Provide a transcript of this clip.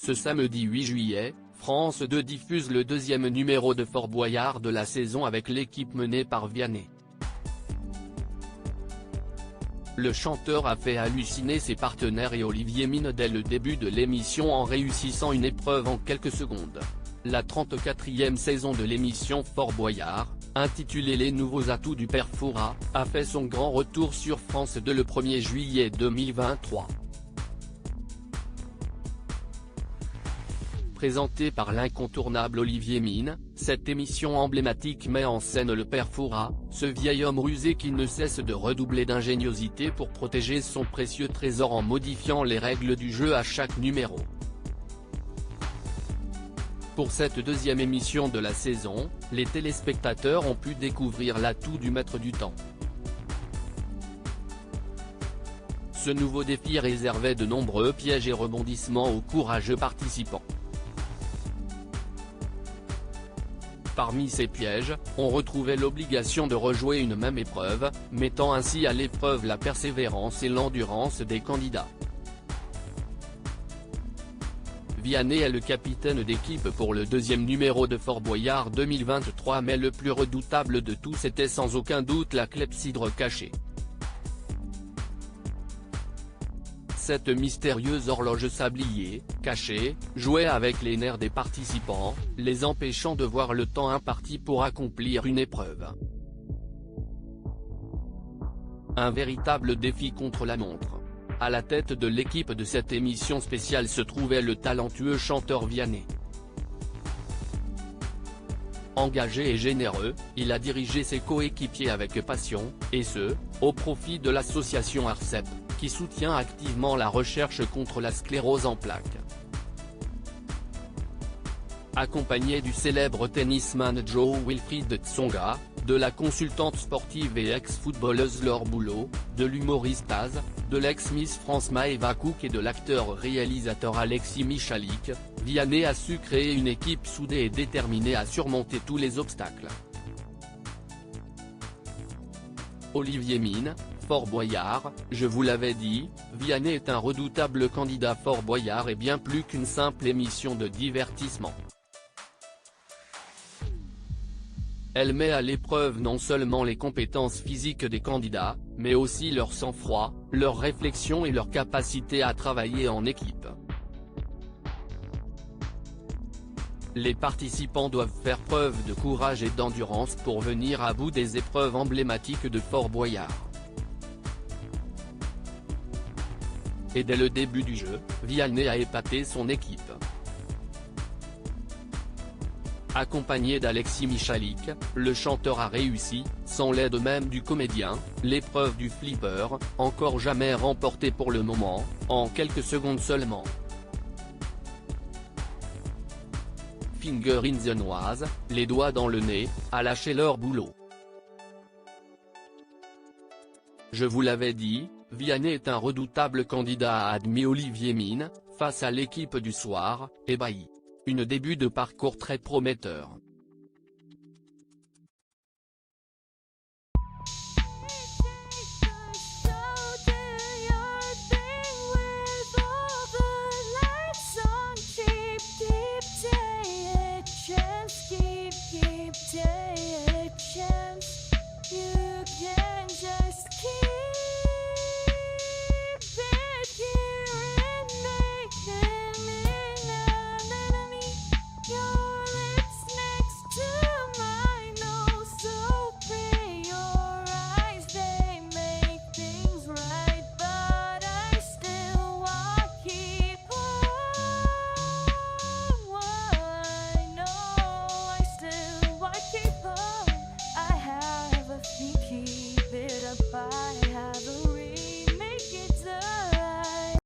Ce samedi 8 juillet, France 2 diffuse le deuxième numéro de Fort Boyard de la saison avec l'équipe menée par Vianney. Le chanteur a fait halluciner ses partenaires et Olivier Mine dès le début de l'émission en réussissant une épreuve en quelques secondes. La 34e saison de l'émission Fort Boyard, intitulée Les nouveaux atouts du père Fouras, a fait son grand retour sur France 2 le 1er juillet 2023. Présentée par l'incontournable Olivier Mine, cette émission emblématique met en scène le père Fouras, ce vieil homme rusé qui ne cesse de redoubler d'ingéniosité pour protéger son précieux trésor en modifiant les règles du jeu à chaque numéro. Pour cette deuxième émission de la saison, les téléspectateurs ont pu découvrir l'atout du maître du temps. Ce nouveau défi réservait de nombreux pièges et rebondissements aux courageux participants. Parmi ces pièges, on retrouvait l'obligation de rejouer une même épreuve, mettant ainsi à l'épreuve la persévérance et l'endurance des candidats. Vianney est le capitaine d'équipe pour le deuxième numéro de Fort Boyard 2023 mais le plus redoutable de tous était sans aucun doute la clepsydre cachée. Cette mystérieuse horloge sablier, cachée, jouait avec les nerfs des participants, les empêchant de voir le temps imparti pour accomplir une épreuve. Un véritable défi contre la montre. À la tête de l'équipe de cette émission spéciale se trouvait le talentueux chanteur Vianney. Engagé et généreux, il a dirigé ses coéquipiers avec passion, et ce, au profit de l'association ARCEP, qui soutient activement la recherche contre la sclérose en plaques. Accompagné du célèbre tennisman Jo-Wilfried Tsonga, de la consultante sportive et ex-footballeuse Laure Boulot, de l'humoriste Az, de l'ex-Miss France Maëva Cook et de l'acteur-réalisateur Alexis Michalik, Vianney a su créer une équipe soudée et déterminée à surmonter tous les obstacles. Olivier Mine, Fort Boyard, je vous l'avais dit, Vianney est un redoutable candidat. Fort Boyard est bien plus qu'une simple émission de divertissement. Elle met à l'épreuve non seulement les compétences physiques des candidats, mais aussi leur sang-froid, leur réflexion et leur capacité à travailler en équipe. Les participants doivent faire preuve de courage et d'endurance pour venir à bout des épreuves emblématiques de Fort Boyard. Et dès le début du jeu, Vianney a épaté son équipe. Accompagné d'Alexis Michalik, le chanteur a réussi, sans l'aide même du comédien, l'épreuve du flipper, encore jamais remportée pour le moment, en quelques secondes seulement. Finger in the nose, les doigts dans le nez, a lâché Laure Boulot. Je vous l'avais dit, Vianney est un redoutable candidat, a admis Olivier Mine, face à l'équipe du soir, ébahi. Un début de parcours très prometteur.